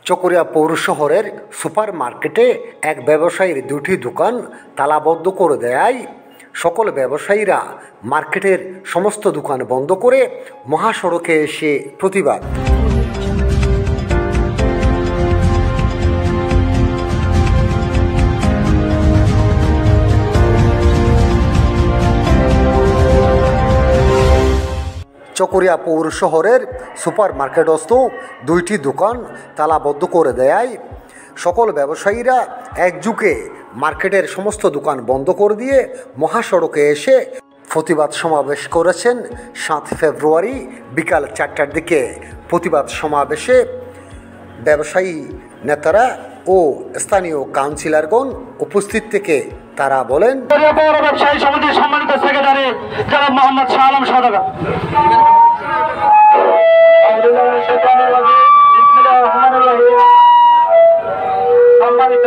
চকরিয়া পৌর শহরের সুপার মার্কেটে এক ব্যবসায়ীর দুটি দোকান তালাবদ্ধ করে দেয়। সকল ব্যবসায়ীরা মার্কেটের সমস্ত দোকান বন্ধ করে মহাসড়কে এসে প্রতিবাদ। চকরিয়া পৌর শহরের সুপার মার্কেটস্থ দুইটি দোকান তালাবদ্ধ করে দেয়। সকল ব্যবসায়ীরা একযোগে মার্কেটের সমস্ত দোকান বন্ধ করে দিয়ে মহাসড়কে এসে প্রতিবাদ সমাবেশ করেছেন। 7 ফেব্রুয়ারি বিকাল 4টার দিকে প্রতিবাদ সমাবেশে ব্যবসায়ী নেতারা ও স্থানীয় কাউন্সিলরগণ উপস্থিত থেকে তারা বলেন, ব্যবসায়ী সমিতির সম্মানিত সেক্রেটারি জনাব মোহাম্মদ শাহ আলম সওদাগর, সম্মানিত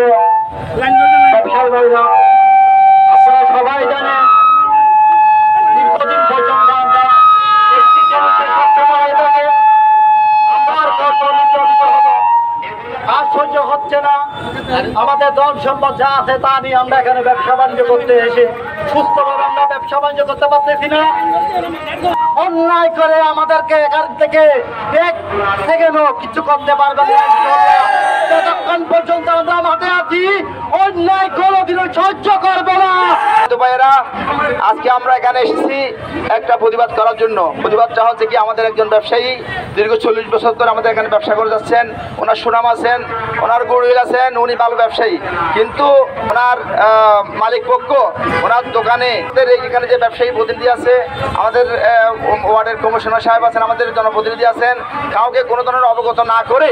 ব্যবসায়ী ভাইরা, আপনারা সবাই জানেন দীর্ঘদিন পর্যন্ত আমরা একটি জিনিসে সক্ষম হয়ে থাকে, আমার কাজ সহ্য হচ্ছে না। আমাদের ধন সম্পদ যা আছে তা নিয়ে আমরা এখানে ব্যবসা বাণিজ্য করতে এসে সুস্থভাবে আমরা ব্যবসা বাণিজ্য করতে পারতেছি না। অন্যায় করে আমাদেরকে এখান থেকে এক সেকেন্ডও কিছু করতে পারবে না। ততক্ষণ পর্যন্ত আমরা মাঠে আছি, অন্যায় কোনোদিনও সহ্য করবো না। ভাইয়েরা, আজকে আমরা এখানে এসেছি একটা প্রতিবাদ করার জন্য। প্রতিবাদটা হচ্ছে কি, আমাদের একজন ব্যবসায়ী দীর্ঘ 40 বছর ধরে আমাদের এখানে ব্যবসা করে যাচ্ছেন। ওনার সুনাম আছেন, ওনার গুডউইল আছেন, উনি ভালো ব্যবসায়ী, কিন্তু ওনার মালিক পক্ষ ওনার দোকানে এখানে যে ব্যবসায়ী প্রতিনিধি আছে, আমাদের ওয়ার্ডের কমিশনার সাহেব আছেন, আমাদের জনপ্রতিনিধি আছেন, কাউকে কোনো ধরনের অবগত না করে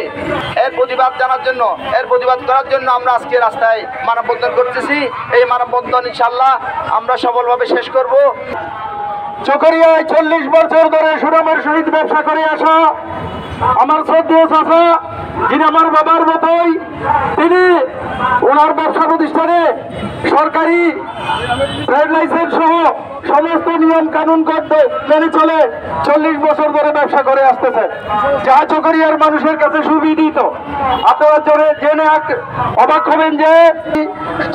এর প্রতিবাদ করার জন্য আমরা আজকে রাস্তায় মানববন্ধন করতেছি। এই মানববন্ধন ইনশাল্লাহ আমরা সফলভাবে শেষ করব। চকরিয়ায় 40 বছর ধরে সুনামের সহিত ব্যবসা করে আসা আমার শ্রদ্ধেয় চাচা, যিনি আমার বাবার মতোই, তিনি ওনার ব্যবসা প্রতিষ্ঠানে সরকারি ট্রেড লাইসেন্স সহ সমস্ত নিয়ম কানুন মেনে চলে 40 বছর ধরে ব্যবসা করে আসতেছে, যা চকরিয়ার মানুষের কাছে সুবিদিত। আপনারা জেনে অবাক হবেন যে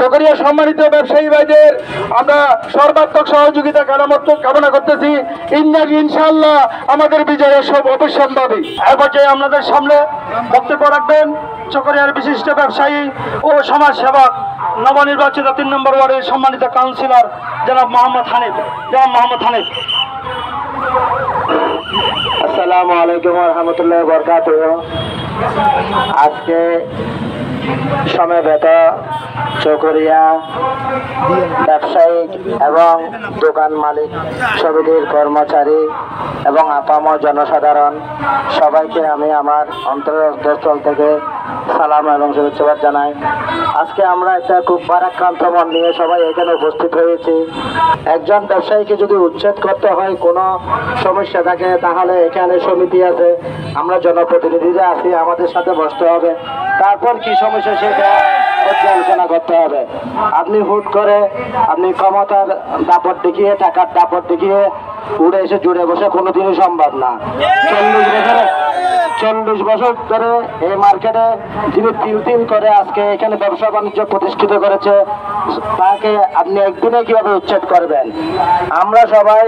চকরিয়া সম্মানিত ব্যবসায়ী ভাইদের আমরা সর্বাত্মক সহযোগিতা কামনা করতেছি। ইনশাআল্লাহ আমাদের বিজয়ের সব অবশ্যম্ভাবী। এর পর্যায়ে আপনাদের সামনে বক্তব্য রাখবেন চকরিয়ার বিশিষ্ট ব্যবসায়ী ও সমাজ সেবক, নবনির্বাচিত 3 নম্বর ওয়ার্ডের সম্মানিত কাউন্সিলর জনাব মোহাম্মদ হানিফ। আসসালামু আলাইকুম ওয়া রাহমাতুল্লাহি ওয়া বারাকাতুহু। আজকে সমবেত চকরিয়া ব্যবসায়ী এবং দোকান মালিক সমিতির কর্মচারী এবং আপামর জনসাধারণ সবাইকে আমি আমার অন্তরস্থল থেকে সালাম এবং শুভেচ্ছা জানাই। আজকে আমরা একটা খুব ভারাক্রান্ত মন নিয়ে সবাই এখানে উপস্থিত হয়েছি। একজন ব্যবসায়ীকে যদি উচ্ছেদ করতে হয়, কোনো সমস্যা থাকে, তাহলে এখানে সমিতি আছে, আমরা জনপ্রতিনিধিরা আছি, আমাদের সাথে বসতে হবে, তারপর কি সমস্যা সেটা আলোচনা করতে হবে। আপনি হুট করে আপনি ক্ষমতার দাপট দেখিয়ে, টাকার দাপট দেখিয়ে উড়ে এসে জুড়ে বসে কোনোদিনই সম্ভব না। 40 বছর ধরে এই মার্কেটে যিনি তিল করে আজকে এখানে ব্যবসা বাণিজ্য প্রতিষ্ঠিত করেছে, তাকে আপনি একদিনে কিভাবে উচ্ছেদ করবেন? আমরা সবাই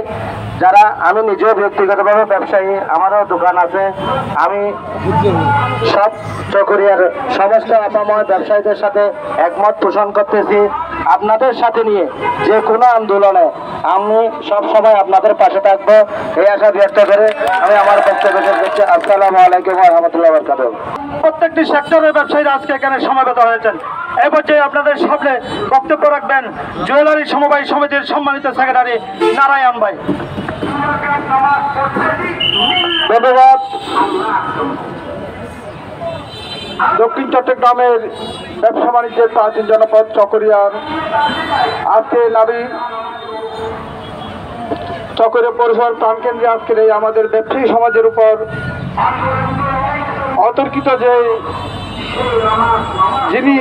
যারা, আমি নিজেও ব্যক্তিগতভাবে ব্যবসায়ী, আমারও দোকান আছে, আমি সব চকরিয়ার সমস্ত আপাময় ব্যবসায়ীদের সাথে একমত পোষণ করতেছি। আপনাদের সাথে নিয়ে যে কোনো আন্দোলনে আমি সব সময় আপনাদের পাশে থাকবো, এই আশা ব্যক্ত করে আমি আমার বক্তব্য শেষ করছি। আসসালামু আলাইকুম ওয়া রাহমাতুল্লাহি ওয়া বারাকাতুহু। প্রত্যেকটি সেক্টরের ব্যবসায়ীরা আজকে এখানে সমবেত হয়েছেন। এই পর্যায়ে আপনাদের সামনে বক্তব্য রাখবেন জুয়েলারি সমবায় সমিতির সম্মানিত সেক্রেটারি নারায়ণ ভাই। ধন্যবাদ। দক্ষিণ চট্টগ্রামের ব্যবসা বাণিজ্যের প্রাচীন জনপদ চকরিয়ার আজকে চকরিয়া পৌরসভার প্রাণকেন্দ্রে আজকের এই আমাদের ব্যবসায়ী সমাজের উপর অতর্কিত যে যিনি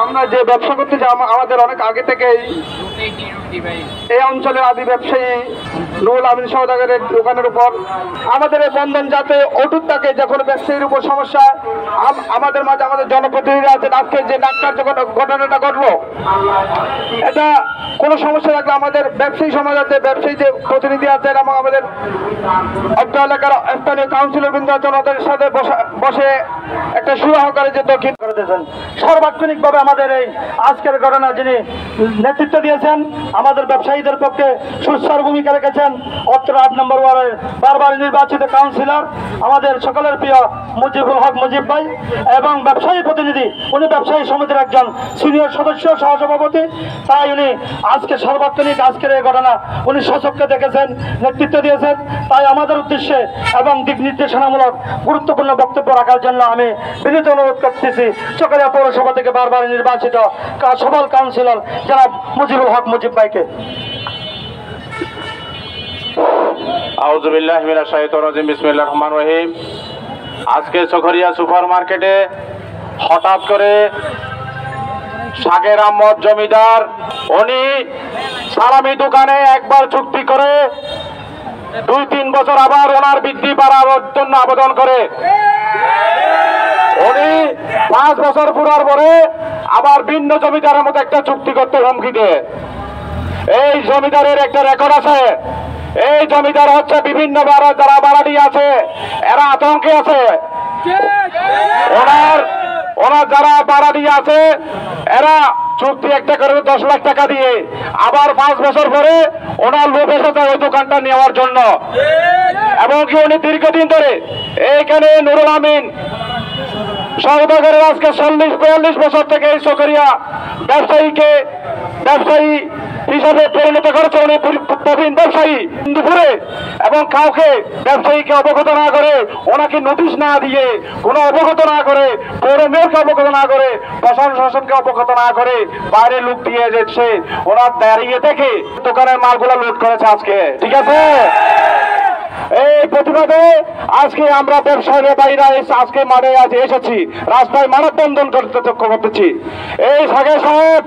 আমরা যে ব্যবসা করতে যাই আমাদের অনেক আগে থেকেই এই অঞ্চলের আদি ব্যবসায়ী নুরুল আমিন সওদাগরের দোকানের উপর আমাদের এই বন্ধন যাতে অটুট থাকে, যে কোনো ব্যবসায়ীর উপর সমস্যা আমাদের মাঝে আমাদের জনপ্রতিনিধি আছেন। আজকে যে নাট্য ঘটনাটা ঘটলো, এটা কোনো সমস্যা থাকলে আমাদের ব্যবসায়ী সমাজ আছে, ব্যবসায়ী যে প্রতিনিধি আছেন এবং আমাদের অত্র এলাকার স্থানীয় কাউন্সিলর বৃন্দ আছেন, ওদের সাথে বসে একটা সুরাহকারে যে দক্ষিণ করে দিয়েছেন। সার্বক্ষণিকভাবে আমাদের এই আজকের ঘটনা যিনি নেতৃত্ব দিয়েছেন, আমাদের ব্যবসায়ীদের পক্ষে সুস্বার ভূমিকা রেখেছেন অত্র 8 নম্বর ওয়ার্ডের বারবার নির্বাচিত কাউন্সিলর আমাদের সকলের প্রিয় মুজিবুল হক মুজিব ভাই, এবং ব্যবসায়ী প্রতিনিধি, উনি ব্যবসায়ী সমিতির একজন সিনিয়র সদস্য সহসভাপতি। তাই উনি আজকে সার্বক্ষণিক আজকের এই ঘটনা উনি সচক্ষে দেখেছেন, নেতৃত্ব দিয়েছেন। তাই আমাদের উদ্দেশ্যে এবং দিক নির্দেশনামূলক গুরুত্বপূর্ণ বক্তব্য রাখার জন্য আমি বিনীত অনুরোধ করতেছি চকরিয়া পৌরসভা থেকে বারবার নির্বাচিত সফল কাউন্সিলর জনাব মুজিবুল হক মুজিব ভাইকে। আউযু বিল্লাহি মিনাশ শাইতানির রাজিম। বিসমিল্লাহির রহমানির রহিম। আজকে চকরিয়া সুপার মার্কেটে হঠাৎ করে সাগের আহমদ জমিদার উনি সালামি দোকানে একবার চুক্তি করে 2-3 বছর আবার ওনার বৃদ্ধি বাড়ার জন্য আবেদন করে, উনি 5 বছর পুরার পরে আবার ভিন্ন জমিদারের মতো একটা চুক্তি করতে হুমকি দেয়। এই জমিদারের একটা রেকর্ড আছে। এই জমিদার হচ্ছে বিভিন্ন যারা বাড়াটি আছে এরা আতঙ্কে আছে। ওনার যারা বাড়াটি আছে এরা চুক্তি একটা করে 10 লাখ টাকা দিয়ে আবার 5 বছর পরে ওনার লোক এসেছে ওই দোকানটা নেওয়ার জন্য। এবং কি উনি দীর্ঘদিন ধরে এইখানে নুরুল আমিন সওদাগরের আজকে 40-42 বছর থেকে এই চকরিয়া ব্যবসায়ী হিসাবে পরিণত করেছে। উনি প্রবীণ ব্যবসায়ী, দুপুরে এবং কাউকে ব্যবসায়ীকে অবগত না করে, ওনাকে নোটিশ না দিয়ে, কোনো অবগত না করে, পৌর মেয়রকে অবগত না করে, প্রশাসনকে অবগত না করে বাইরে লোক দিয়ে যাচ্ছে। ওনার দাঁড়িয়ে থেকে দোকানের মালগুলো লুট করেছে আজকে, ঠিক আছে। এই প্রতিবাদে আজকে আমরা ব্যবসায়ী ভাইরা আজকে মাঠে আজ এসেছি, রাস্তায় মানববন্ধন করতেছি। এই সাগর সাহেব,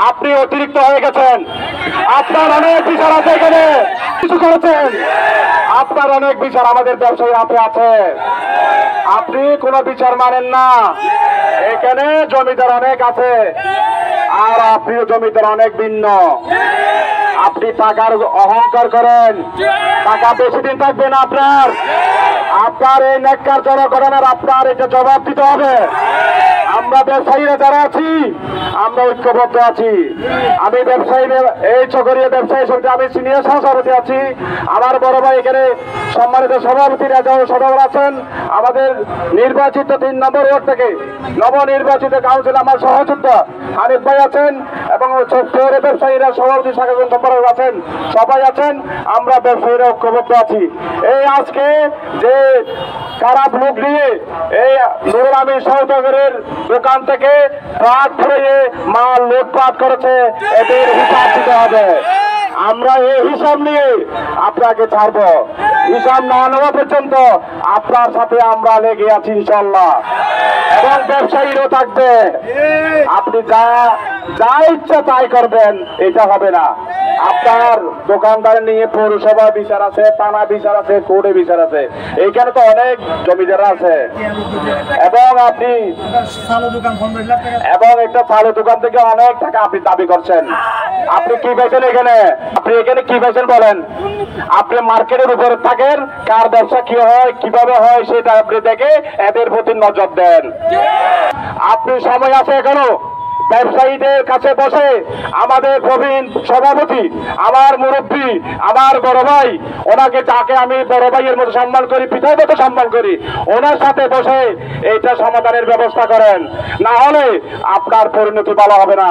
আপনি অতিরিক্ত হয়ে গেছেন। আপনার অনেক বিচার আছে, এখানে কিছু করেছেন, আপনার অনেক বিচার আমাদের ব্যবসায়ী হাতে আছে। আপনি কোনো বিচার মানেন না। এখানে জমিদার অনেক আছে আর আপনিও জমিদার অনেক ভিন্ন। আপনি টাকার অহংকার করেন, টাকা বেশি দিন থাকবে না আপনার এই নেককার জনগণের আপনার এটা জবাব দিতে হবে। আমরা ব্যবসায়ীরা যারা আছি আমরা ঐক্যবদ্ধ আছি। আমি ব্যবসায়ী এই চকরিয়া ব্যবসায়ী সমিতি আমি সিনিয়র সহসভাপতি আছি। আমার বড় ভাই এখানে সম্মানিত সভাপতি রাজাউল সদর আছেন। আমাদের নির্বাচিত 3 নম্বর ওয়ার্ড থেকে নবনির্বাচিত কাউন্সিল আমার সহযোদ্ধা হানিফ ভাই আছেন এবং পৌর ব্যবসায়ীরা সভাপতি শাখাগণ সম্পাদক আছেন, সবাই আছেন। আমরা ব্যবসায়ীরা ঐক্যবদ্ধ আছি। এই আজকে যে খারাপ লোক নিয়ে এই নুরুল আমিন সওদাগরের দোকান থেকে ট্রাক ভরে মাল লুটপাট করেছে, এদের হিসাব দিতে হবে। আমরা এই হিসাব নিয়ে আপনাকে ছাড়ব। হিসাব না নেওয়া পর্যন্ত আপনার সাথে আমরা লেগে আছি ইনশাল্লাহ, এবং ব্যবসায়ীরও থাকবে। আপনি যা ইচ্ছা তাই করবেন, এটা হবে না। আপনার দোকানদার নিয়ে পৌরসভা বিচার আছে, থানা বিচার আছে, কোর্টে বিচার আছে। এইখানে তো অনেক জমিদার আছে এবং আপনি একটা চালু দোকান থেকে অনেক টাকা আপনি দাবি করছেন। আপনি কি পেয়েছেন এখানে? আপনি এখানে কি পেয়েছেন বলেন? আপনি মার্কেটের উপরে থাকেন, কার ব্যবসা কি হয় কিভাবে হয় সেটা আপনি দেখে এদের প্রতি নজর দেন। আপনি সময় আছে এখনো ব্যবসায়ীদের কাছে বসে আমাদের প্রবীণ সভাপতি, আমার মুরব্বী, আমার বড় ভাই, ওনাকে যাকে আমি বড় ভাইয়ের মতো সম্মান করি, পিতার মতো সম্মান করি, ওনার সাথে বসে এইটা সমাধানের ব্যবস্থা করেন, না হলে আপনার পরিণতি ভালো হবে না।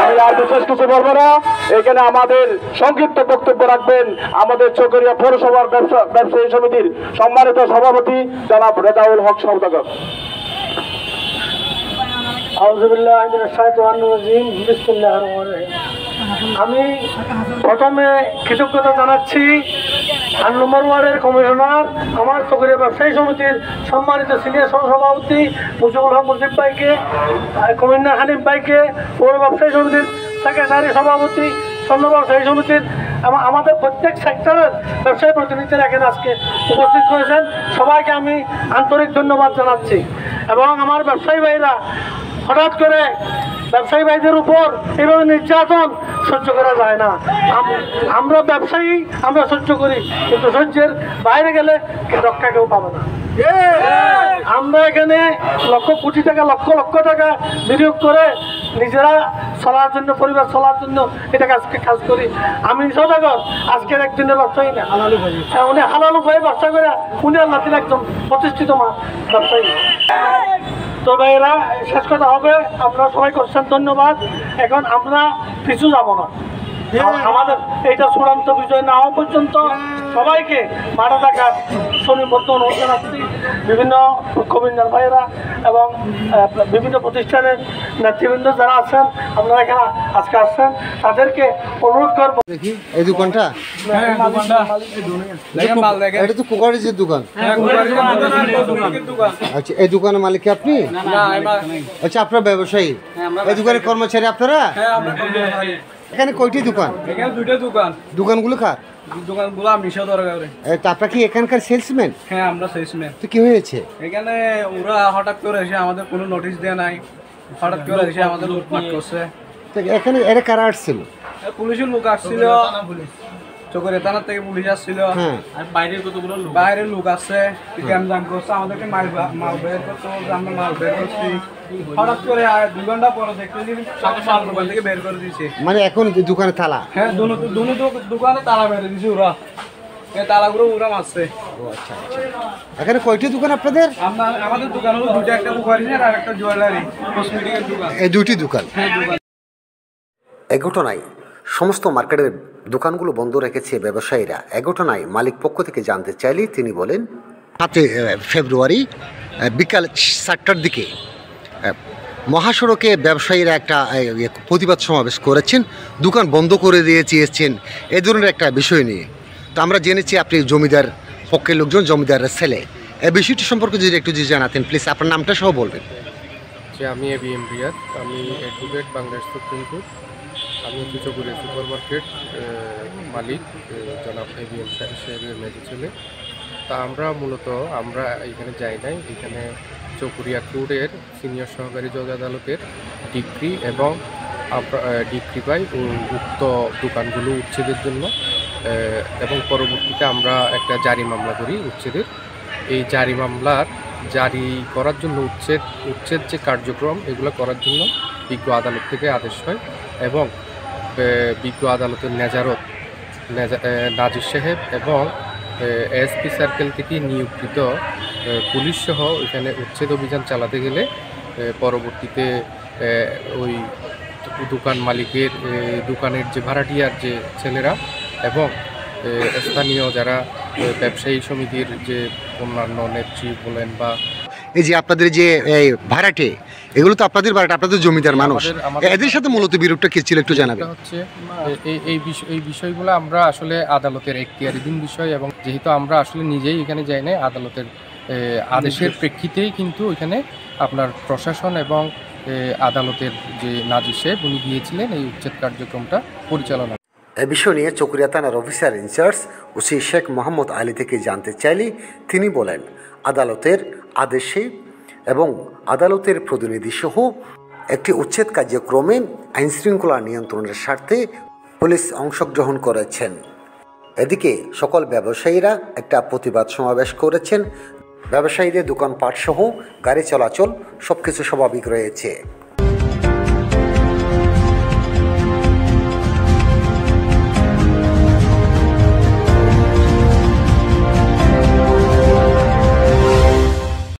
আমি আর বিশেষ কিছু বলবো না। এখানে আমাদের সংক্ষিপ্ত বক্তব্য রাখবেন আমাদের চকরিয়া পৌরসভার ব্যবসায়ী সমিতির সম্মানিত সভাপতি জনাব রেজাউল হক সওদাগর। আউযু বিল্লাহি মিনাশ শাইতানির রাজিম। বিসমিল্লাহির রহমানির রহিম। আমি প্রথমে কৃতজ্ঞতা জানাচ্ছি 8 নম্বর ওয়ার্ডের কমিশনার, আমার চকরিয়া ব্যবসায়ী সমিতির সম্মানিত সিনিয়র সহসভাপতি মুজিবুল হক মুজিব ভাইকে, কমিশনার হানিফ ভাইকে, পৌর ব্যবসায়ী সমিতির সেক্রেটারি সভাপতি, স্বর্ণ ব্যবসায়ী সমিতির এবং আমাদের প্রত্যেক সেক্টরের ব্যবসায়ী প্রতিনিধিরা এখানে আজকে উপস্থিত হয়েছেন। সবাইকে আমি আন্তরিক ধন্যবাদ জানাচ্ছি। এবং আমার ব্যবসায়ী ভাইরা, হঠাৎ করে ব্যবসায়ী ভাইদের উপর এইভাবে নির্যাতন সহ্য করা যায় না। আমরা ব্যবসায়ী, আমরা সহ্য করি, কিন্তু সহ্যের বাইরে গেলে রক্ষা কেউ পাবে না। আমরা এখানে লক্ষ কোটি টাকা, লক্ষ লক্ষ টাকা বিনিয়োগ করে নিজেরা চলার জন্য, পরিবার চলার জন্য এটা কাজ করি। আমি সদাগর, আজকের একদিনের ব্যবসায়ী না, উনি হালাল উপায়ে ব্যবসা করে উনি আল্লাহ দিলে একজন প্রতিষ্ঠিত ব্যবসায়ী। তো ভাইয়েরা, শেষ কথা হবে, আপনারা সবাই করছেন, ধন্যবাদ। এখন আমরা পিছু যাব না, আমাদের এইটা চূড়ান্ত বিজয় না হওয়া পর্যন্ত সবাইকে মাঠে থাকার শনিবদ্ধ অনুরোধ জানাচ্ছি। বিভিন্ন কমিশনার ভাইয়েরা এবং বিভিন্ন প্রতিষ্ঠানের নেতৃবৃন্দ যারা আছেন, আপনারা এখানে আজকে আসছেন, তাদেরকে অনুরোধ করবো। দেখি এই দোকানটা, এটা তো কোকারিজের দোকান। আচ্ছা, এই দোকানের মালিক কি আপনি? আচ্ছা, আপনার ব্যবসায়ী, এই দোকানের কর্মচারী আপনারা? এখানে কয়টি দোকান? এখানে 2টা দোকান। দোকানগুলো কার? দোকানগুলো আমি সদরগাঁওরে। তো আপনারা কি এখানকার সেলসম্যান? হ্যাঁ, আমরা সেলসম্যান। তো কি হয়েছে এখানে? ওরা হঠাৎ করে এসে আমাদের কোনো নোটিশ দেয় নাই, হঠাৎ করে এসে আমাদের লুটপাট করছে। এখানে এরা কারা আসছিল? পুলিশের লোক আসছিল, চকরিয়া থানার থেকে পুলিশ আসছিল, আর বাইরের লোক আসছে, গ্যামজাম করছে, আমাদেরকে মাল বের করতে বলছে, আমরা মাল বের করছি। হঠাৎ করে 2 ঘন্টা পরে দেখতেছি মাল দোকান থেকে বের করে দিয়েছে। মানে এখন দোকানে তালা? হ্যাঁ, দোকানে তালা মেরে দিয়েছে ওরা, এই তালাগুলো ওরা মারছে। এখানে কয়টি দোকান আপনাদের? আমাদের দোকান হলো 2টা, একটা কোকারিজের আর একটা জুয়েলারি কসমেটিকের দোকান। এই 2টি দোকান। হ্যাঁ, দোকান। এ ঘটনায় সমস্ত মার্কেটের দোকানগুলো বন্ধ রেখেছে ব্যবসায়ীরা। এ ঘটনায় মালিক পক্ষ থেকে জানতে চাইলে তিনি বলেন, 7 ফেব্রুয়ারি বিকাল 7টার দিকে মহাসড়কে ব্যবসায়ীরা একটা প্রতিবাদ সমাবেশ করেছেন, দোকান বন্ধ করে দিয়ে চেয়েছেন, এ ধরনের একটা বিষয় নিয়ে। তো আমরা জেনেছি আপনি জমিদার পক্ষের লোকজন, জমিদারের ছেলে। এই বিষয়টি সম্পর্কে যদি একটু জানাতেন প্লিজ, আপনার নামটা সহ বলবেন। আমি এবিএম রিয়াদ, আমি অ্যাডভোকেট, বাংলাদেশ সুপ্রিম কোর্ট। আমি হচ্ছে চকরিয়া সুপার মার্কেট মালিক জনাব এবিএম সাহেবের মেজো ছেলে। তা আমরা মূলত এখানে যাই নাই, এখানে চকরিয়া কোর্টের সিনিয়র সহকারী জজ আদালতের ডিক্রি এবং ডিক্রি পাই উক্ত দোকানগুলো উচ্ছেদের জন্য, এবং পরবর্তীতে আমরা একটা জারি মামলা করি উচ্ছেদের। এই জারি মামলার জারি করার জন্য উচ্ছেদ যে কার্যক্রম এগুলো করার জন্য বিজ্ঞ আদালত থেকে আদেশ হয়, এবং বিজ্ঞ আদালতের নাজির সাহেব এবং এসপি সার্কেল থেকে নিয়োজিত পুলিশ সহ এখানে উচ্ছেদ অভিযান চালাতে গেলে পরবর্তীতে ওই দোকান মালিকের, দোকানের যে ভাড়াটিয়ার যে ছেলেরা এবং স্থানীয় যারা ব্যবসায়ী সমিতির যে অন্যান্য নেত্রী বলেন বা এই যে আপনাদের যে ভাড়াটে, এগুলো তো আপনাদের ভাড়াটে, আপনাদের জমিদার মানুষ, এদের সাথে মূলত বিরোধটা কি ছিল একটু জানাবেন। হচ্ছে এই বিষয়গুলো আমরা আসলে আদালতের এখতিয়ারাধীন বিষয়, এবং যেহেতু আমরা আসলে নিজেই এখানে যাই না, আদালতের আদেশের প্রেক্ষিতেই কিন্তু এখানে আপনার প্রশাসন এবং আদালতের যে নাজির সাহেব উনি গিয়েছিলেন এই উচ্ছেদ কার্যক্রমটা পরিচালনা। এ বিষয় নিয়ে চকরিয়া থানার officer in charge OC Sheikh Mohammad Ali থেকে জানতে চাইলে তিনি বলেন, আদালতের আদেশে এবং আদালতের প্রতিনিধি সহ একটি উচ্ছেদ কার্যক্রমে আইনশৃঙ্খলা নিয়ন্ত্রণের স্বার্থে পুলিশ অংশগ্রহণ করেছেন। এদিকে সকল ব্যবসায়ীরা একটা প্রতিবাদ সমাবেশ করেছেন। ব্যবসায়ীদের দোকানপাট সহ গাড়ি চলাচল সবকিছু স্বাভাবিক রয়েছে।